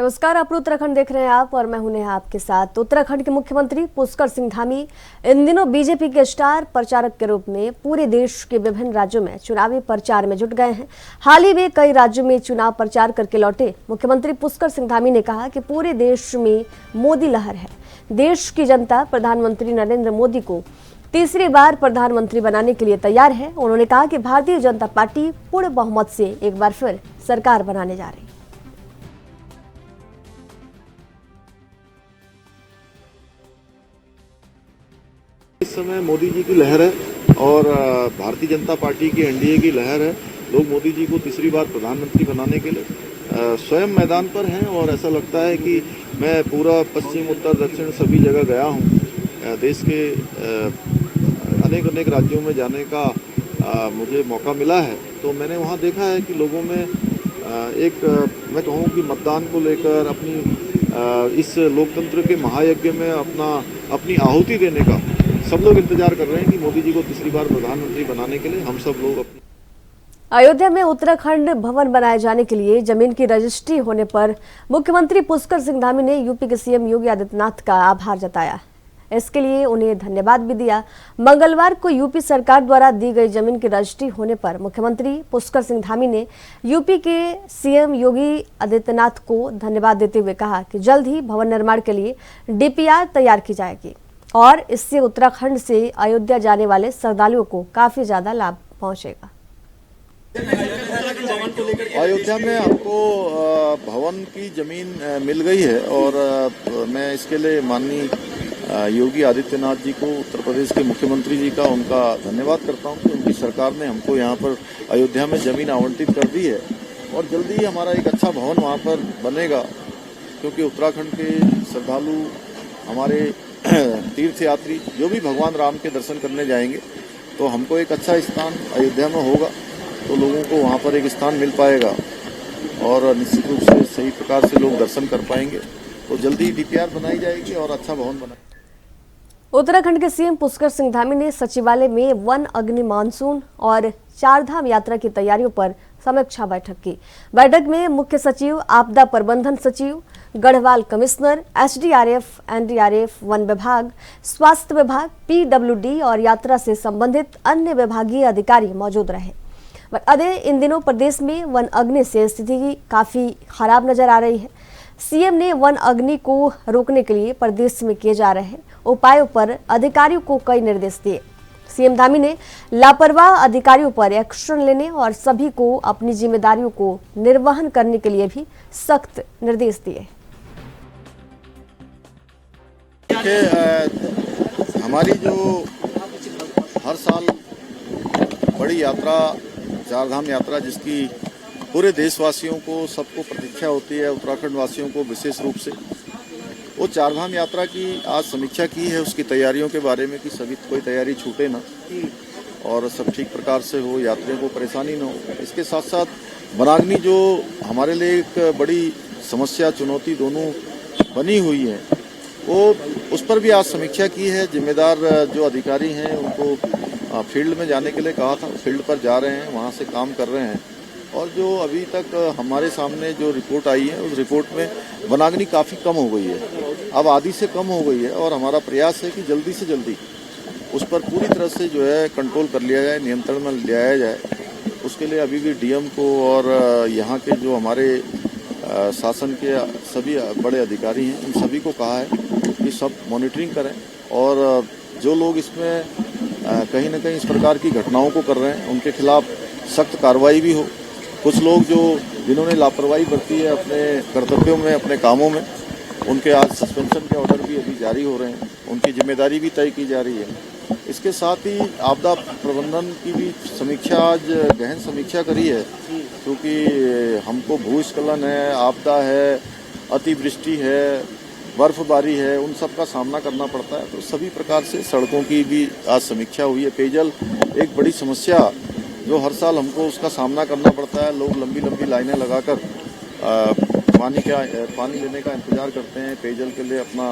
नमस्कार, आप उत्तराखंड देख रहे हैं और मैं हूं नेहा आपके साथ। उत्तराखंड के मुख्यमंत्री पुष्कर सिंह धामी इन दिनों बीजेपी के स्टार प्रचारक के रूप में पूरे देश के विभिन्न राज्यों में चुनावी प्रचार में जुट गए हैं। हाल ही में कई राज्यों में चुनाव प्रचार करके लौटे मुख्यमंत्री पुष्कर सिंह धामी ने कहा कि पूरे देश में मोदी लहर है। देश की जनता प्रधानमंत्री नरेंद्र मोदी को तीसरी बार प्रधानमंत्री बनाने के लिए तैयार है। उन्होंने कहा कि भारतीय जनता पार्टी पूर्ण बहुमत से एक बार फिर सरकार बनाने जा रही है। इस समय मोदी जी की लहर है और भारतीय जनता पार्टी की एनडीए की लहर है। लोग मोदी जी को तीसरी बार प्रधानमंत्री बनाने के लिए स्वयं मैदान पर हैं और ऐसा लगता है कि मैं पूरा पश्चिम उत्तर दक्षिण सभी जगह गया हूं। देश के अनेक राज्यों में जाने का मुझे मौका मिला है, तो मैंने वहां देखा है कि लोगों में मैं कहूँ कि मतदान को लेकर अपनी इस लोकतंत्र के महायज्ञ में अपनी आहुति देने का सब लोग इंतजार कर रहे हैं कि मोदी जी को तीसरी बार प्रधानमंत्री बनाने के लिए हम सब लोग अपनी। अयोध्या में उत्तराखंड भवन बनाए जाने के लिए जमीन की रजिस्ट्री होने पर मुख्यमंत्री पुष्कर सिंह धामी ने यूपी के सीएम योगी आदित्यनाथ का आभार जताया। इसके लिए उन्हें धन्यवाद भी दिया। मंगलवार को यूपी सरकार द्वारा दी गई जमीन की रजिस्ट्री होने पर मुख्यमंत्री पुष्कर सिंह धामी ने यूपी के सीएम योगी आदित्यनाथ को धन्यवाद देते हुए कहा कि जल्द ही भवन निर्माण के लिए डीपीआर तैयार की जाएगी और इससे उत्तराखंड से अयोध्या जाने वाले श्रद्धालुओं को काफी ज्यादा लाभ पहुंचेगा। अयोध्या में हमको भवन की जमीन मिल गई है और मैं इसके लिए माननीय योगी आदित्यनाथ जी को, उत्तर प्रदेश के मुख्यमंत्री जी का उनका धन्यवाद करता हूं कि उनकी सरकार ने हमको यहां पर अयोध्या में जमीन आवंटित कर दी है और जल्दी ही हमारा एक अच्छा भवन वहां पर बनेगा, क्योंकि उत्तराखंड के श्रद्धालु, हमारे तीर्थयात्री जो भी भगवान राम के दर्शन करने जाएंगे तो हमको एक अच्छा स्थान अयोध्या में होगा, तो लोगों को वहां पर एक स्थान मिल पाएगा और निश्चित रूप से सही प्रकार से लोग दर्शन कर पाएंगे। तो जल्दी डीपीआर बनाई जाएगी और अच्छा भवन बना। उत्तराखंड के सीएम पुष्कर सिंह धामी ने सचिवालय में वन अग्नि मानसून और चारधाम यात्रा की तैयारियों पर समीक्षा बैठक की। बैठक में मुख्य सचिव, आपदा प्रबंधन सचिव, Garhwal commissioner, SDRF, NDRF, one विभाग, स्वास्थ्य विभाग, पीडब्ल्यूडी और यात्रा से संबंधित अन्य विभागीय अधिकारी मौजूद रहे। इन दिनों प्रदेश में वन अग्नि से स्थिति काफी खराब नजर आ रही है। सीएम ने वन अग्नि को रोकने के लिए प्रदेश में किए जा रहे उपायों पर अधिकारियों को कई निर्देश दिए। सीएम धामी ने लापरवाह अधिकारियों पर एक्शन लेने और सभी को अपनी जिम्मेदारियों को निर्वहन करने के लिए भी सख्त निर्देश दिए। हमारी जो हर साल बड़ी यात्रा, चारधाम यात्रा, जिसकी पूरे देशवासियों को, सबको प्रतीक्षा होती है, उत्तराखंड वासियों को विशेष रूप से, वो चारधाम यात्रा की आज समीक्षा की है, उसकी तैयारियों के बारे में कि सभी कोई तैयारी छूटे ना और सब ठीक प्रकार से हो, यात्रियों को परेशानी न हो। इसके साथ साथ वनाग्नि जो हमारे लिए एक बड़ी समस्या, चुनौती दोनों बनी हुई है, वो उस पर भी आज समीक्षा की है। जिम्मेदार जो अधिकारी हैं उनको फील्ड में जाने के लिए कहा था, फील्ड पर जा रहे हैं, वहाँ से काम कर रहे हैं और जो अभी तक हमारे सामने जो रिपोर्ट आई है उस रिपोर्ट में वनाग्नि काफ़ी कम हो गई है, अब आधी से कम हो गई है और हमारा प्रयास है कि जल्दी से जल्दी उस पर पूरी तरह से जो है कंट्रोल कर लिया जाए, नियंत्रण में लाया जाए। उसके लिए अभी भी डीएम को और यहाँ के जो हमारे शासन के सभी बड़े अधिकारी हैं, उन सभी को कहा है कि सब मॉनिटरिंग करें और जो लोग इसमें कहीं ना कहीं इस प्रकार की घटनाओं को कर रहे हैं उनके खिलाफ सख्त कार्रवाई भी हो। कुछ लोग जिन्होंने लापरवाही बरती है अपने कर्तव्यों में, अपने कामों में, उनके आज सस्पेंशन के ऑर्डर भी अभी जारी हो रहे हैं, उनकी जिम्मेदारी भी तय की जा रही है। इसके साथ ही आपदा प्रबंधन की भी समीक्षा, आज गहन समीक्षा करी है, क्योंकि हमको भूस्खलन है, आपदा है, अतिवृष्टि है, बर्फबारी है, उन सब का सामना करना पड़ता है। तो सभी प्रकार से सड़कों की भी आज समीक्षा हुई है। पेयजल एक बड़ी समस्या जो हर साल हमको उसका सामना करना पड़ता है। लोग लंबी लंबी लाइनें लगाकर पानी लेने का इंतजार करते हैं, पेयजल के लिए अपना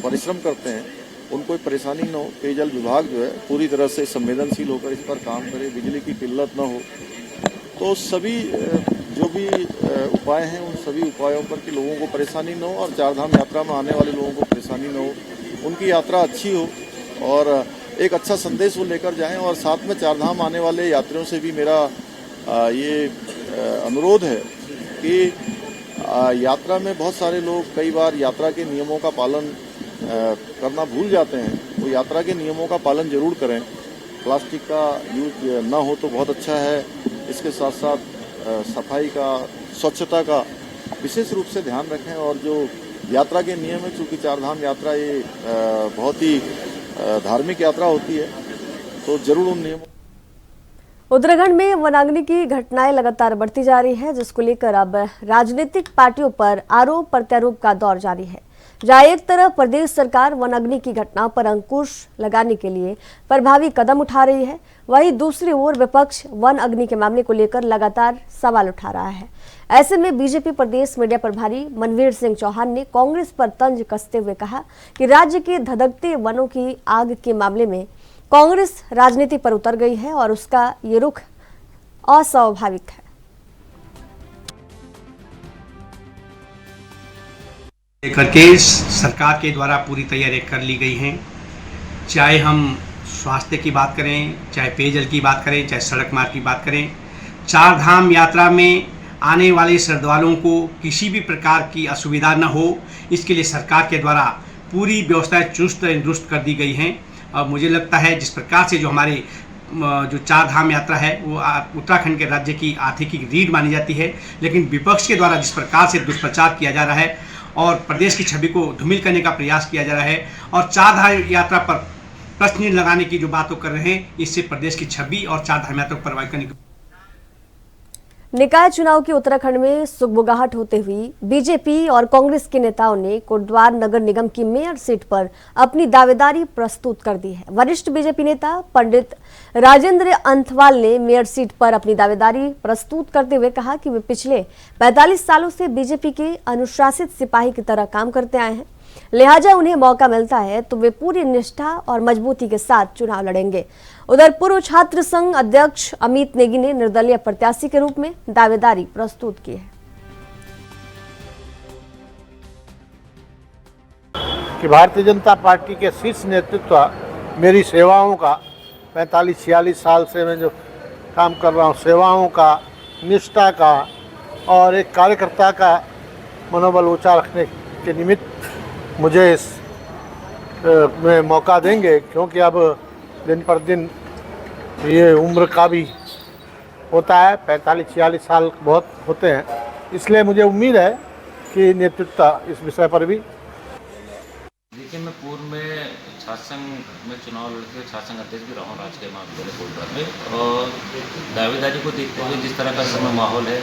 परिश्रम करते हैं, उनको कोई परेशानी न हो। पेयजल विभाग जो है पूरी तरह से संवेदनशील होकर इस पर काम करे, बिजली की किल्लत न हो। तो सभी जो भी उपाय हैं उन सभी उपायों पर कि लोगों को परेशानी न हो और चारधाम यात्रा में आने वाले लोगों को परेशानी न हो, उनकी यात्रा अच्छी हो और एक अच्छा संदेश वो लेकर जाएं। और साथ में चारधाम आने वाले यात्रियों से भी मेरा ये अनुरोध है कि यात्रा में बहुत सारे लोग कई बार यात्रा के नियमों का पालन करना भूल जाते हैं। वो यात्रा के नियमों का पालन जरूर करें। प्लास्टिक का यूज ना हो तो बहुत अच्छा है। इसके साथ साथ सफाई का, स्वच्छता का विशेष रूप से ध्यान रखें। और जो यात्रा के नियम है, चूँकि चारधाम यात्रा ये बहुत ही धार्मिक यात्रा होती है, तो जरूर उन नियमों। उत्तराखंड में वनाग्नि की घटनाएं लगातार बढ़ती जा रही है, जिसको लेकर अब राजनीतिक पार्टियों पर आरोप प्रत्यारोप का दौर जारी है। जहां एक तरफ प्रदेश सरकार वनाग्नि की घटनाओं पर अंकुश लगाने के लिए प्रभावी कदम उठा रही है, वहीं दूसरी ओर विपक्ष वन अग्नि के मामले को लेकर लगातार सवाल उठा रहा है। ऐसे में बीजेपी प्रदेश मीडिया प्रभारी मनवीर सिंह चौहान ने कांग्रेस पर तंज कसते हुए कहा कि राज्य के धधकते वनों की आग के मामले में कांग्रेस राजनीति पर उतर गई है और उसका ये रुख अस्वाभाविक है। करके सरकार के द्वारा पूरी तैयारी कर ली गई हैं। चाहे हम स्वास्थ्य की बात करें, चाहे पेयजल की बात करें, चाहे सड़क मार्ग की बात करें, चार धाम यात्रा में आने वाले श्रद्धालुओं को किसी भी प्रकार की असुविधा न हो, इसके लिए सरकार के द्वारा पूरी व्यवस्थाएं चुस्त दुरुस्त कर दी गई हैं। और मुझे लगता है जिस प्रकार से जो हमारे जो चार धाम यात्रा है वो उत्तराखंड के राज्य की आर्थिक रीढ़ मानी जाती है, लेकिन विपक्ष के द्वारा जिस प्रकार से दुष्प्रचार किया जा रहा है और प्रदेश की छवि को धूमिल करने का प्रयास किया जा रहा है और चार धाम यात्रा पर प्रश्न लगाने की जो बात कर रहे हैं, इससे प्रदेश की छवि और चार धाम यात्रा को प्रभावित करने की। निकाय चुनाव की उत्तराखंड में सुगबुगाहट होते हुई बीजेपी और कांग्रेस के नेताओं ने कोटद्वार नगर निगम की मेयर सीट पर अपनी दावेदारी प्रस्तुत कर दी है। वरिष्ठ बीजेपी नेता पंडित राजेंद्र अंथवाल ने मेयर सीट पर अपनी दावेदारी प्रस्तुत करते हुए कहा कि वे पिछले 45 सालों से बीजेपी के अनुशासित सिपाही की तरह काम करते आए हैं, लिहाजा उन्हें मौका मिलता है तो वे पूरी निष्ठा और मजबूती के साथ चुनाव लड़ेंगे। उधर पूर्व छात्र संघ अध्यक्ष अमित नेगी ने निर्दलीय प्रत्याशी के रूप में दावेदारी प्रस्तुत की है। कि भारतीय जनता पार्टी के शीर्ष नेतृत्व मेरी सेवाओं का 45-46 साल से मैं जो काम कर रहा हूँ, सेवाओं का, निष्ठा का और एक कार्यकर्ता का मनोबल ऊंचा रखने के निमित्त मुझे इस में मौका देंगे, क्योंकि अब दिन पर दिन ये उम्र का भी होता है, 45-46 साल बहुत होते हैं, इसलिए मुझे उम्मीद है कि नेतृत्व इस विषय पर भी। देखिए, मैं पूर्व में छात्र संघ में चुनाव लड़के छात्र संघ अध्यक्ष भी रहा हूँ राजकीय महाविद्यालय कोटद्वार में। और दावेदारी को देखते हुए जिस तरह का समय माहौल है,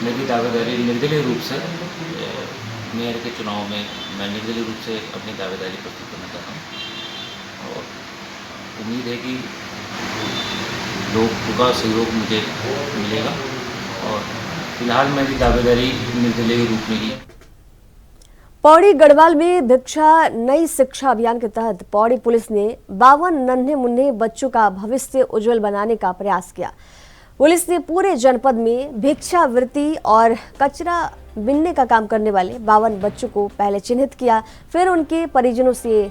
मेरी दावेदारी निर्दलीय रूप से मेयर के चुनाव में मैं निर्दलीय रूप से अपनी दावेदारी प्रस्तुत करना चाहता हूँ और उम्मीद है कि लोगों का सहयोग मुझे मिलेगा। और फिलहाल मेरी दावेदारी निर्दलीय रूप में ही। पौड़ी गढ़वाल में भिक्षा नई शिक्षा अभियान के तहत पौड़ी पुलिस ने 52 नन्हे मुन्ने बच्चों का भविष्य उज्जवल बनाने का प्रयास किया। पुलिस ने पूरे जनपद में भिक्षावृत्ति और कचरा बीनने का काम करने वाले 52 बच्चों को पहले चिन्हित किया, फिर उनके परिजनों से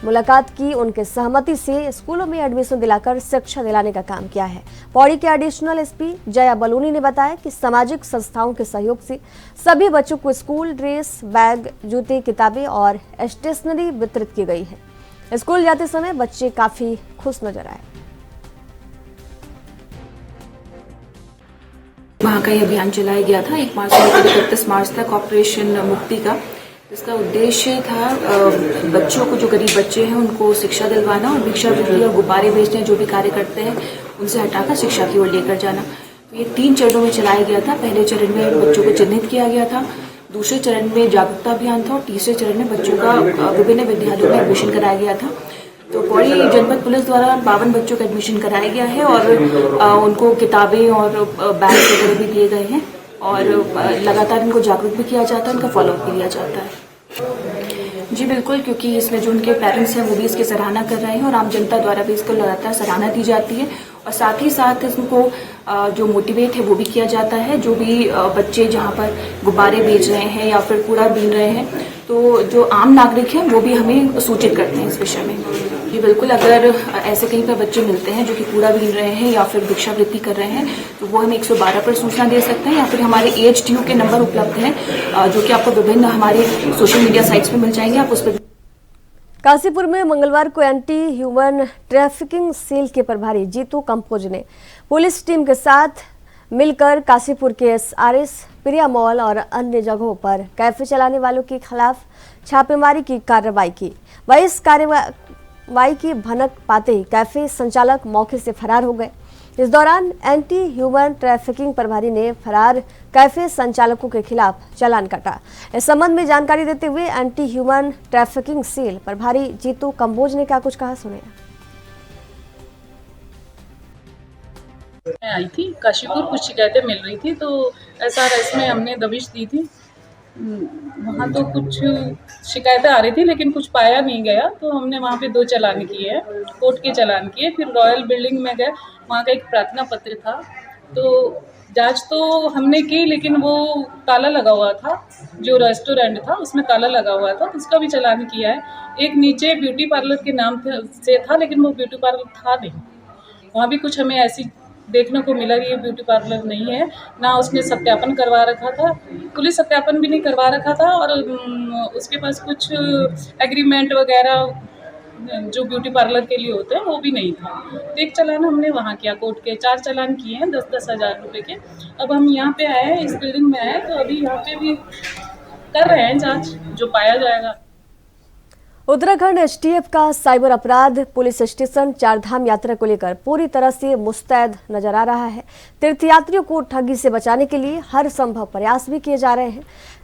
मुलाकात की, उनके सहमति से स्कूलों में एडमिशन दिलाकर शिक्षा दिलाने का काम किया है। पौड़ी के एडिशनल एसपी जया बलूनी ने बताया कि सामाजिक संस्थाओं के सहयोग से सभी बच्चों को स्कूल ड्रेस, बैग, जूते, किताबें और स्टेशनरी वितरित की गई है। स्कूल जाते समय बच्चे काफी खुश नजर आए। वहाँ का ये अभियान चलाया गया था 1 मार्च से 31 मार्च तक ऑपरेशन मुक्ति का। इसका उद्देश्य था बच्चों को, जो गरीब बच्चे हैं उनको शिक्षा दिलवाना और भिक्षावृत्ति और गुब्बारे बेचने जो भी कार्य करते हैं उनसे हटाकर शिक्षा की ओर लेकर जाना। तो ये 3 चरणों में चलाया गया था। पहले चरण में बच्चों को चिन्हित किया गया था, दूसरे चरण में जागरूकता अभियान था और तीसरे चरण में बच्चों का विभिन्न विद्यालयों में एडमिशन कराया गया था। तो पौड़ी जनपद पुलिस द्वारा 52 बच्चों का एडमिशन कराया गया है और उनको किताबें और बैग वगैरह भी दिए गए हैं और लगातार इनको जागरूक भी किया जाता है, उनका फॉलोअप भी लिया जाता है। जी बिल्कुल, क्योंकि इसमें जो उनके पेरेंट्स हैं वो भी इसकी सराहना कर रहे हैं और आम जनता द्वारा भी इसको लगातार सराहना दी जाती है और साथ ही साथ उनको जो मोटिवेट है वो भी किया जाता है। जो भी बच्चे जहाँ पर गुब्बारे बेच रहे हैं या फिर कूड़ा बीन रहे हैं, तो जो आम नागरिक हैं वो भी हमें सूचित करते हैं इस विषय में। जी बिल्कुल, अगर ऐसे कहीं पर बच्चे मिलते हैं जो कि कूड़ा बीन रहे हैं या फिर भिक्षावृत्ति कर रहे हैं, तो वो हम 112 पर सूचना दे सकते हैं, या फिर हमारे AHTU के नंबर उपलब्ध हैं जो कि आपको विभिन्न हमारे सोशल मीडिया साइट्स पर मिल जाएंगे, आप उस पर। काशीपुर में मंगलवार को एंटी ह्यूमन ट्रैफिकिंग सेल के प्रभारी जीतू कंपोज ने पुलिस टीम के साथ मिलकर काशीपुर के SRS, प्रिया मॉल और अन्य जगहों पर कैफे चलाने वालों के खिलाफ छापेमारी की कार्रवाई की। वहीं इस कार्रवाई की भनक पाते ही कैफे संचालक मौके से फरार हो गए। इस दौरान एंटी ह्यूमन ट्रैफिकिंग प्रभारी ने फरार कैफे संचालकों के खिलाफ चालान काटा। इस संबंध में जानकारी देते हुए एंटी ह्यूमन ट्रैफिकिंग सेल प्रभारी जीतू कंबोज ने क्या कुछ कहा, सुनिए। मैं आई थी काशीपुर, कुछ शिकायतें मिल रही थी तो SRS में हमने दबिश दी थी। वहाँ तो कुछ शिकायतें आ रही थी लेकिन कुछ पाया नहीं गया, तो हमने वहाँ पे 2 चालान किए हैं, कोर्ट के चालान किए। फिर रॉयल बिल्डिंग में गए, वहाँ का एक प्रार्थना पत्र था, तो जांच तो हमने की लेकिन वो ताला लगा हुआ था, जो रेस्टोरेंट था उसमें ताला लगा हुआ था, तो उसका भी चालान किया है। एक नीचे ब्यूटी पार्लर के नाम से था लेकिन वो ब्यूटी पार्लर था नहीं, वहाँ भी कुछ हमें ऐसी देखने को मिला कि ये ब्यूटी पार्लर नहीं है, ना उसने सत्यापन करवा रखा था, पुलिस सत्यापन भी नहीं करवा रखा था, और उसके पास कुछ एग्रीमेंट वगैरह जो ब्यूटी पार्लर के लिए होते हैं वो भी नहीं था। तो एक चालान हमने वहाँ किया, कोर्ट के 4 चालान किए हैं 10-10 हज़ार रुपये के। अब हम यहाँ पे आए हैं, इस बिल्डिंग में आए, तो अभी यहाँ पे भी कर रहे हैं जाँच, जो पाया जाएगा। उत्तराखंड STF का साइबर अपराध पुलिस स्टेशन चारधाम यात्रा को लेकर पूरी तरह से मुस्तैद नजर आ रहा है। तीर्थयात्रियों को ठगी से बचाने के लिए हर संभव प्रयास भी किए जा रहे हैं।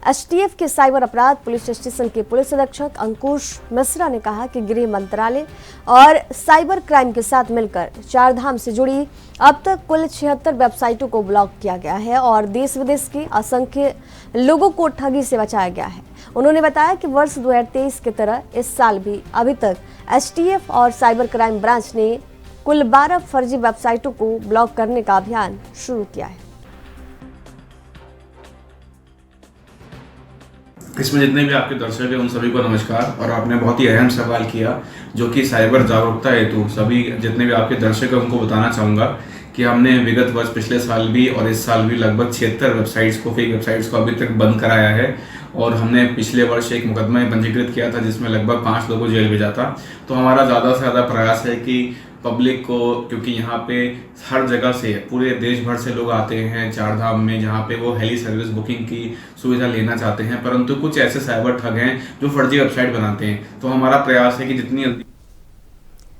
STF के साइबर अपराध पुलिस स्टेशन के पुलिस अधीक्षक अंकुश मिश्रा ने कहा कि गृह मंत्रालय और साइबर क्राइम के साथ मिलकर चारधाम से जुड़ी अब तक कुल 76 वेबसाइटों को ब्लॉक किया गया है और देश विदेश के असंख्य लोगों को ठगी से बचाया गया है। उन्होंने बताया कि वर्ष 2023 की तरह इस साल भी अभी तक STF और साइबर क्राइम ब्रांच ने कुल 12 फर्जी वेबसाइटों को ब्लॉक करने का अभियान शुरू किया है। इसमें जितने भी आपके दर्शक हैं उन सभी को नमस्कार। और आपने बहुत ही अहम सवाल किया जो कि साइबर जागरूकता हेतु सभी जितने भी आपके दर्शक हैं उनको बताना चाहूँगा कि हमने विगत वर्ष पिछले साल भी और इस साल भी लगभग 76 वेबसाइट्स को, फेक वेबसाइट्स को अभी तक बंद कराया है। और हमने पिछले वर्ष एक मुकदमा पंजीकृत किया था जिसमें लगभग 5 लोगों को जेल भेजा था। तो हमारा ज़्यादा से ज़्यादा प्रयास है कि पब्लिक को, क्योंकि यहाँ पे हर जगह से पूरे देश भर से लोग आते हैं चारधाम में, जहाँ पे वो हेली सर्विस बुकिंग की सुविधा लेना चाहते हैं, परंतु कुछ ऐसे साइबर ठग हैं जो फर्जी वेबसाइट बनाते हैं। तो हमारा प्रयास है कि जितनी जल्दी।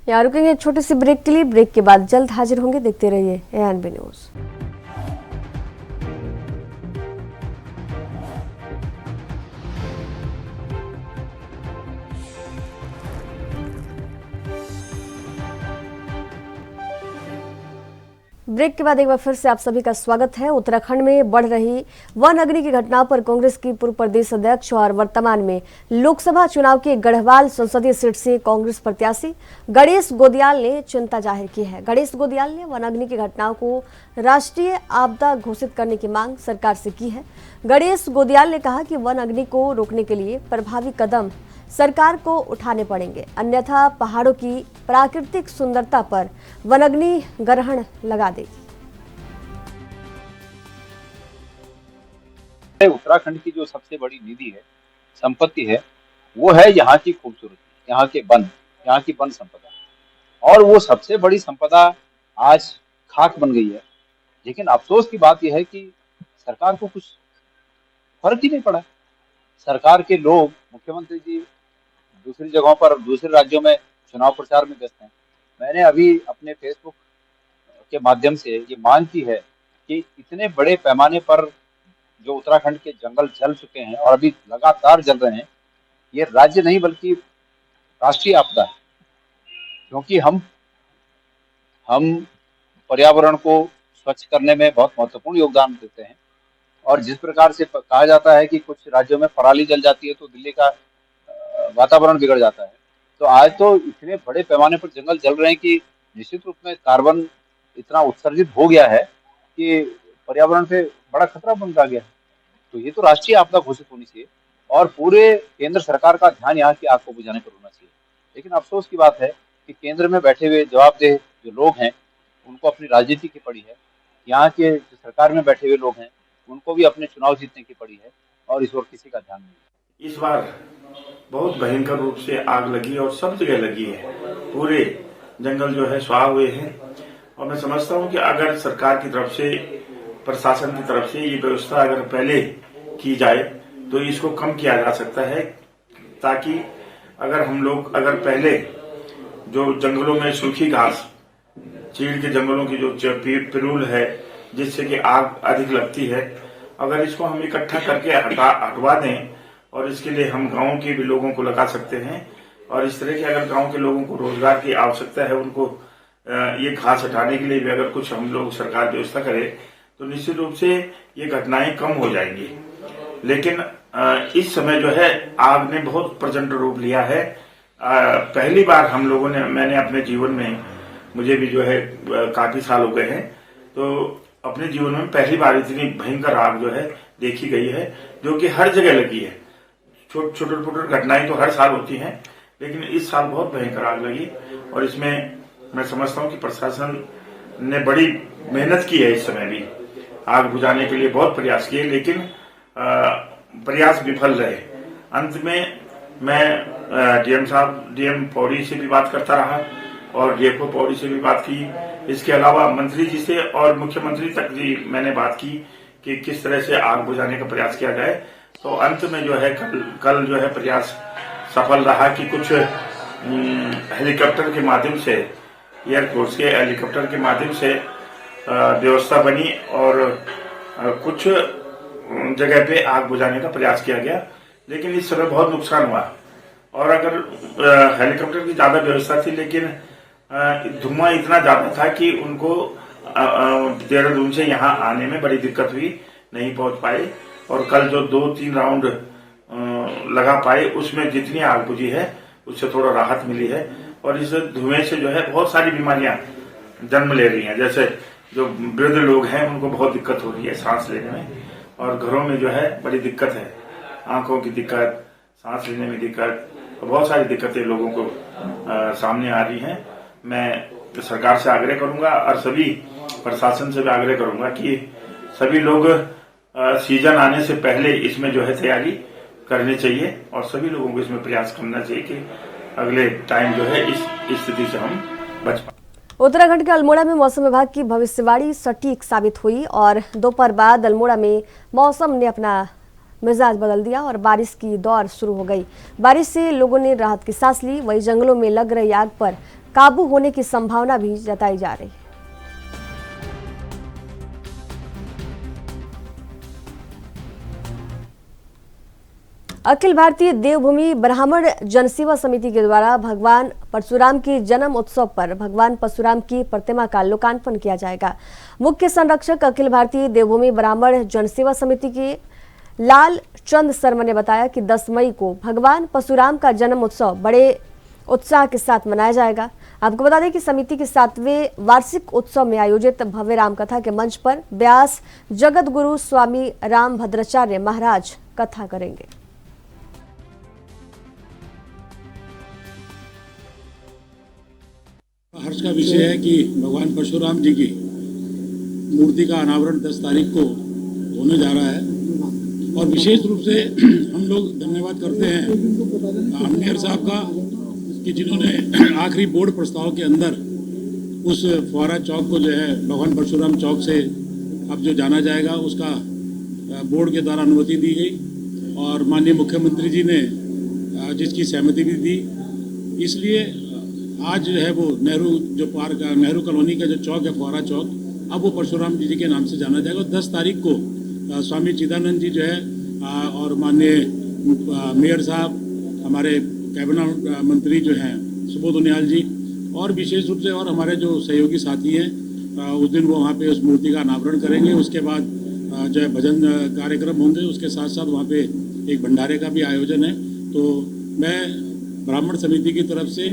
यहाँ रुकेंगे एक छोटे से ब्रेक के लिए। ब्रेक के बाद जल्द हाजिर होंगे, देखते रहिए ANB न्यूज़। ब्रेक के बाद एक बार फिर से आप सभी का स्वागत है। उत्तराखंड में बढ़ रही वन अग्नि की घटनाओं पर कांग्रेस की पूर्व प्रदेश अध्यक्ष और वर्तमान में लोकसभा चुनाव के गढ़वाल संसदीय सीट से कांग्रेस प्रत्याशी गणेश गोदियाल ने चिंता जाहिर की है। गणेश गोदियाल ने वन अग्नि की घटनाओं को राष्ट्रीय आपदा घोषित करने की मांग सरकार से की है। गणेश गोदियाल ने कहा कि वन अग्नि को रोकने के लिए प्रभावी कदम सरकार को उठाने पड़ेंगे, अन्यथा पहाड़ों की प्राकृतिक सुंदरता पर वनाग्नि ग्रहण लगा देगी। उत्तराखंड की जो सबसे बड़ी निधि है, संपत्ति है, वो है यहाँ की खूबसूरती, यहाँ के वन, यहाँ की वन संपदा। और वो सबसे बड़ी संपदा आज खाक बन गई है। लेकिन अफसोस की बात यह है कि सरकार को कुछ फर्क ही नहीं पड़ा। सरकार के लोग, मुख्यमंत्री जी दूसरी जगहों पर, दूसरे राज्यों में चुनाव प्रचार में व्यस्त हैं। मैंने अभी अपने फेसबुक के माध्यम से ये मांग की है कि इतने बड़े पैमाने पर जो उत्तराखंड के जंगल जल चुके हैं और अभी लगातार जल रहे हैं, ये राज्य नहीं बल्कि राष्ट्रीय आपदा है। क्योंकि हम पर्यावरण को स्वच्छ करने में बहुत महत्वपूर्ण योगदान देते हैं। और जिस प्रकार से कहा जाता है कि कुछ राज्यों में पराली जल जाती है तो दिल्ली का वातावरण बिगड़ जाता है, तो आज तो इतने बड़े पैमाने पर जंगल जल रहे हैं कि निश्चित रूप में कार्बन इतना उत्सर्जित हो गया है कि पर्यावरण पे बड़ा खतरा बनता गया है। तो ये तो राष्ट्रीय आपदा घोषित होनी चाहिए और पूरे केंद्र सरकार का ध्यान यहाँ की आग को बुझाने पर होना चाहिए। लेकिन अफसोस की बात है कि केंद्र में बैठे हुए जवाबदेह जो लोग हैं उनको अपनी राजनीति की पड़ी है, यहाँ के जो सरकार में बैठे हुए लोग हैं उनको भी अपने चुनाव जीतने की पड़ी है और इस ओर किसी का ध्यान नहीं। इस बार बहुत भयंकर रूप से आग लगी और सब जगह लगी है, पूरे जंगल जो है स्वाह हुए हैं। और मैं समझता हूं कि अगर सरकार की तरफ से, प्रशासन की तरफ से ये व्यवस्था अगर पहले की जाए तो इसको कम किया जा सकता है, ताकि अगर पहले जो जंगलों में सूखी घास, चीड़ के जंगलों की जो पिरूल है जिससे कि आग अधिक लगती है, अगर इसको हम इकट्ठा करके हटवा दें और इसके लिए हम गांव के भी लोगों को लगा सकते हैं और इस तरह के अगर गांव के लोगों को रोजगार की आवश्यकता है, उनको ये घास हटाने के लिए भी अगर कुछ हम लोग सरकार व्यवस्था करे तो निश्चित रूप से ये घटनाएं कम हो जाएंगी। लेकिन इस समय जो है आग ने बहुत प्रचंड रूप लिया है। पहली बार मैंने अपने जीवन में, मुझे भी जो है काफी साल हो गए हैं, तो अपने जीवन में पहली बार इतनी भयंकर आग जो है देखी गई है, जो कि हर जगह लगी है। छोटे घटनाएं तो हर साल होती हैं, लेकिन इस साल बहुत भयंकर आग लगी और इसमें मैं समझता हूं कि प्रशासन ने बड़ी मेहनत की है। इस समय भी आग बुझाने के लिए बहुत प्रयास किए, लेकिन प्रयास विफल रहे। अंत में मैं डीएम पौड़ी से भी बात करता रहा और डीएफओ पौड़ी से भी बात की। इसके अलावा मंत्री जी से और मुख्यमंत्री तक भी मैंने बात की कि किस तरह से आग बुझाने का प्रयास किया जाए। तो अंत में जो है कल जो है प्रयास सफल रहा कि कुछ हेलीकॉप्टर के माध्यम से, एयरफोर्स के हेलीकॉप्टर के माध्यम से व्यवस्था बनी और कुछ जगह पे आग बुझाने का प्रयास किया गया। लेकिन इस समय बहुत नुकसान हुआ और अगर हेलीकॉप्टर की ज्यादा व्यवस्था थी, लेकिन धुआं इतना ज्यादा था कि उनको देहरादून से यहाँ आने में बड़ी दिक्कत हुई, नहीं पहुंच पाए। और कल जो 2-3 राउंड लगा पाए उसमें जितनी आग बुझी है उससे थोड़ा राहत मिली है। और इस धुएं से जो है बहुत सारी बीमारियां जन्म ले रही हैं, जैसे जो वृद्ध लोग हैं उनको बहुत दिक्कत हो रही है सांस लेने में, और घरों में जो है बड़ी दिक्कत है, आंखों की दिक्कत, सांस लेने में दिक्कत, बहुत सारी दिक्कतें लोगों को सामने आ रही हैं। मैं सरकार से आग्रह करूंगा और सभी प्रशासन से भी आग्रह करूंगा कि सभी लोग सीजन आने से पहले इसमें जो है तैयारी करनी चाहिए और सभी लोगों को इसमें प्रयास करना चाहिए कि अगले टाइम जो है इस स्थिति से हम बच पाए। उत्तराखंड के अल्मोड़ा में मौसम विभाग की भविष्यवाणी सटीक साबित हुई और दोपहर बाद अल्मोड़ा में मौसम ने अपना मिजाज बदल दिया और बारिश की दौर शुरू हो गई। बारिश से लोगों ने राहत की सांस ली, वहीं जंगलों में लग रही आग पर काबू होने की संभावना भी जताई जा रही है। अखिल भारतीय देवभूमि ब्राह्मण जनसेवा समिति के द्वारा भगवान परशुराम की जन्म उत्सव पर भगवान परशुराम की प्रतिमा का लोकार्पण किया जाएगा। मुख्य संरक्षक अखिल भारतीय देवभूमि ब्राह्मण जनसेवा समिति के लाल चंद शर्मा ने बताया कि 10 मई को भगवान परशुराम का जन्म उत्सव बड़े उत्साह के साथ मनाया जाएगा। आपको बता दें कि समिति के 7वें वार्षिक उत्सव में आयोजित भव्य राम कथा के मंच पर व्यास जगत गुरु स्वामी राम भद्राचार्य महाराज कथा करेंगे। हर्ष का विषय है कि भगवान परशुराम जी की मूर्ति का अनावरण 10 तारीख को होने जा रहा है और विशेष रूप से हम लोग धन्यवाद करते हैं मेयर साहब का कि जिन्होंने आखिरी बोर्ड प्रस्ताव के अंदर उस फुहारा चौक को जो है भगवान परशुराम चौक से अब जो जाना जाएगा उसका बोर्ड के द्वारा अनुमति दी गई और माननीय मुख्यमंत्री जी ने जिसकी सहमति भी दी। इसलिए आज जो है वो नेहरू कॉलोनी का जो चौक है फुहारा चौक, अब वो परशुराम जी के नाम से जाना जाएगा। 10 तारीख को स्वामी चिदानंद जी जो है और माननीय मेयर साहब, हमारे कैबिनेट मंत्री जो हैं सुबोध उनियाल जी और विशेष रूप से और हमारे जो सहयोगी साथी हैं उस दिन वो वहाँ पे उस मूर्ति का अनावरण करेंगे। उसके बाद जो है भजन कार्यक्रम होंगे, उसके साथ साथ वहाँ पे एक भंडारे का भी आयोजन है। तो मैं ब्राह्मण समिति की तरफ से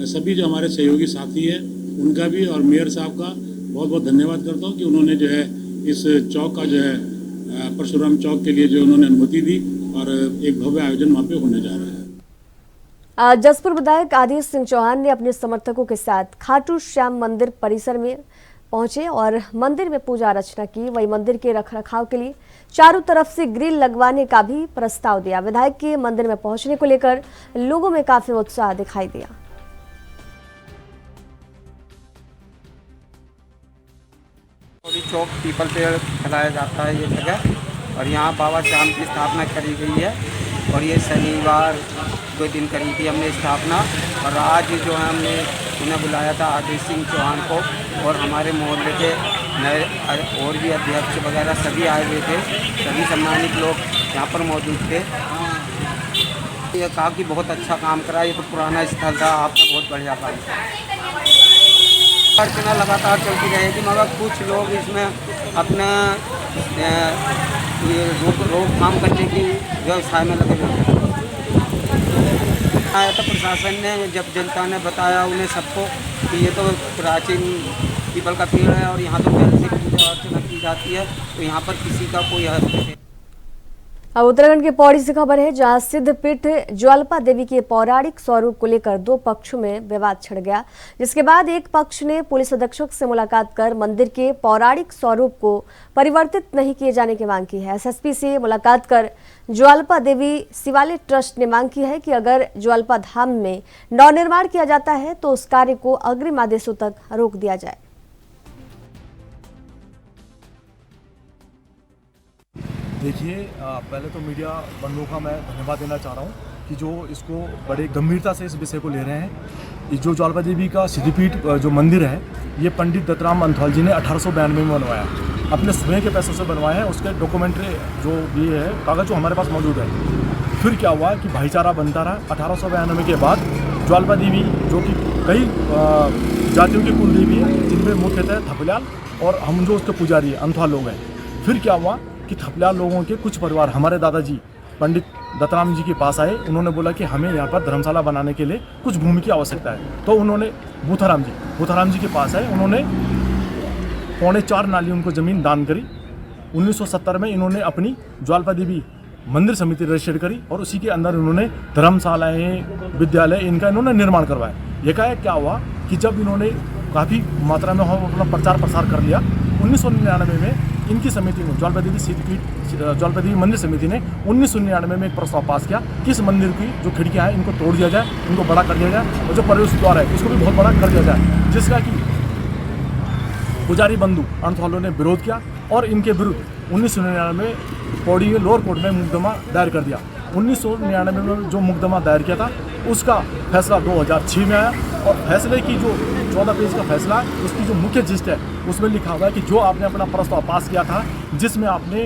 सभी जो हमारे सहयोगी साथी हैं उनका भी और मेयर साहब का बहुत बहुत धन्यवाद करता हूँ कि उन्होंने जो है इस चौक का जो है परशुराम चौक के लिए जो उन्होंने अनुमति दी और एक भव्य आयोजन वहाँ पे होने जा रहा है। जसपुर विधायक आदेश सिंह चौहान ने अपने समर्थकों के साथ खाटू श्याम मंदिर परिसर में पहुंचे और मंदिर में पूजा अर्चना की। वही मंदिर के रखरखाव के लिए चारों तरफ से ग्रिल लगवाने का भी प्रस्ताव दिया। विधायक के मंदिर में पहुंचने को लेकर लोगों में काफी उत्साह दिखाई दिया। चौक पीपल पेड़ खिलाया जाता है ये जगह, और यहाँ बाबा श्याम की स्थापना करी गई है और ये शनिवार को दिन करी थी हमने स्थापना। और आज जो है हमने उन्हें बुलाया था आदेश सिंह चौहान को, और हमारे मोहल्ले के नए और भी अध्यक्ष वगैरह सभी आए हुए थे, सभी सम्मानित लोग यहाँ पर मौजूद थे। ये कहा कि बहुत अच्छा काम करा, ये तो पुराना स्थल था, आपने बहुत बढ़िया काम किया। अर्चना लगातार चलती रहेगी, मगर कुछ लोग इसमें अपना रोकथाम करने की व्यवस्था में लगे हुए हैं। आया था प्रशासन ने, जब जनता ने बताया उन्हें सबको कि ये तो प्राचीन पीपल का पेड़ है और यहाँ तो पहले से पूजा अर्चना की जाती है, तो यहाँ पर किसी का कोई हक नहीं है। अब उत्तराखंड के पौड़ी से खबर है, जहां सिद्धपीठ ज्वाल्पा देवी के पौराणिक स्वरूप को लेकर दो पक्षों में विवाद छिड़ गया, जिसके बाद एक पक्ष ने पुलिस अधीक्षक से मुलाकात कर मंदिर के पौराणिक स्वरूप को परिवर्तित नहीं किए जाने की मांग की है। एसएसपी से मुलाकात कर ज्वाल्पा देवी शिवालय ट्रस्ट ने मांग की है कि अगर ज्वाल्पा धाम में नवनिर्माण किया जाता है तो उस कार्य को अग्रिम आदेशों तक रोक दिया जाए। देखिए, पहले तो मीडिया बंधुओं का मैं धन्यवाद देना चाह रहा हूँ कि जो इसको बड़े गंभीरता से इस विषय को ले रहे हैं। जो ज्वाल्पा देवी का सिद्धिपीठ जो मंदिर है, ये पंडित दत्तराम अंथवाल जी ने 1892 में बनवाया, अपने स्वयं के पैसों से बनवाया है। उसके डॉक्यूमेंट्री जो ये है कागज़ जो हमारे पास मौजूद है। फिर क्या हुआ कि भाईचारा बनता रहा। 1892 के बाद ज्वाल्पा देवी जो कि कई जातियों की कुल देवी है, जिनमें मुख्यतः थपलियाल और हम जो उसके पुजारी है अंथवाल लोग हैं। फिर क्या हुआ कि थपलियाल लोगों के कुछ परिवार हमारे दादाजी पंडित दत्तराम जी के पास आए। उन्होंने बोला कि हमें यहाँ पर धर्मशाला बनाने के लिए कुछ भूमि की आवश्यकता है। तो उन्होंने बूथाराम जी के पास आए। उन्होंने 4.25 नाली उनको ज़मीन दान करी। 1970 में इन्होंने अपनी ज्वाल्पा देवी मंदिर समिति रजिस्टर्ड करी और उसी के अंदर उन्होंने धर्मशालाएँ, विद्यालय इनका इन्होंने निर्माण करवाया। ये क्या हुआ कि जब इन्होंने काफ़ी मात्रा में अपना प्रचार प्रसार कर लिया, 1999 में इनकी समिति ने ज्वाल्पा देवी मंदिर समिति ने 1999 में एक प्रस्ताव पास किया कि इस मंदिर की जो खिड़कियां हैं इनको तोड़ दिया जाए, इनको बड़ा कर दिया जाए, और जो प्रवेश द्वार है इसको भी बहुत बड़ा कर दिया जाए, जिसका कि पुजारी बंधु अंथवालों ने विरोध किया और इनके विरुद्ध 1999 में पौड़ी लोअर कोर्ट में मुकदमा दायर कर दिया। 1999 में जो मुकदमा दायर किया था उसका फैसला 2006 में आया, और फैसले की जो 14 पेज का फैसला है उसकी जो मुख्य जिस्ट है उसमें लिखा हुआ है कि जो आपने अपना प्रस्ताव पास किया था, जिसमें आपने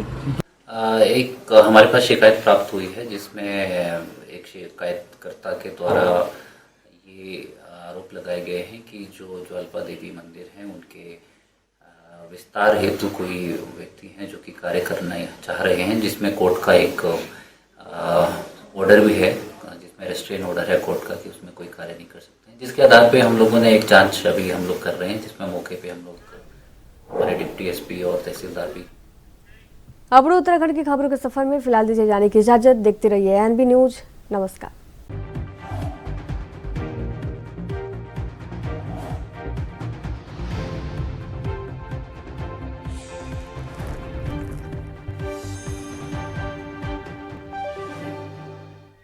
एक हमारे पास शिकायत प्राप्त हुई है, जिसमें एक शिकायतकर्ता के द्वारा ये आरोप लगाए गए हैं कि जो ज्वाल्पा देवी मंदिर हैं उनके विस्तार हेतु कोई व्यक्ति हैं जो कि कार्य करना चाह रहे हैं, जिसमें कोर्ट का एक ऑर्डर भी है, जिसमें रेस्ट्रेन ऑर्डर है कोर्ट का कि उसमें कोई कार्य नहीं कर सकते हैं, जिसके आधार पे हम लोगों ने एक जांच अभी हम लोग कर रहे हैं, जिसमें मौके पे हम लोग हमारे डिप्टी एसपी और तहसीलदार भी। अब उत्तराखंड की खबरों के सफर में फिलहाल दीजिए जाने की इजाजत। देखते रहिए एनबी न्यूज। नमस्कार।